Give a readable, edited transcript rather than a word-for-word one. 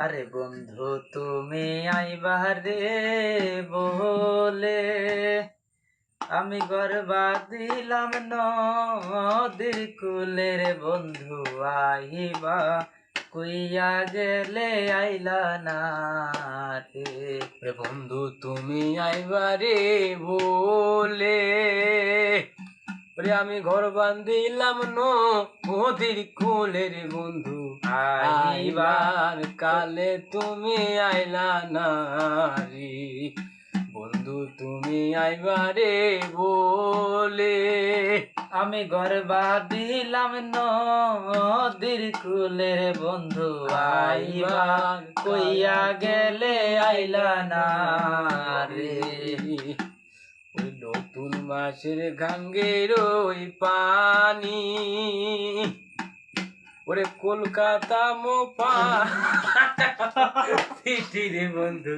আরে বন্ধু তুমি আইবা রে বলে আমি গর্বা দিলাম নদীর কুলের বন্ধু আইবা কইয়া গেলে আইলা না রে। রে বন্ধু তুমি আইবা রে বলে ওরে আমি ঘর বান্ধিলাম নদীর কুলের বন্ধু আইবার কালে তুমি আইলা না রে। বন্ধু তুমি আইবা রে বলে আমি গর্বা দিলাম নদীর কুলের বন্ধু আইবা কইয়া গেলে আইলা না রে। ওই নতুন মাসের গাঙ্গের ওই পানি ওরে কলকাতা মোপা রে বন্ধু।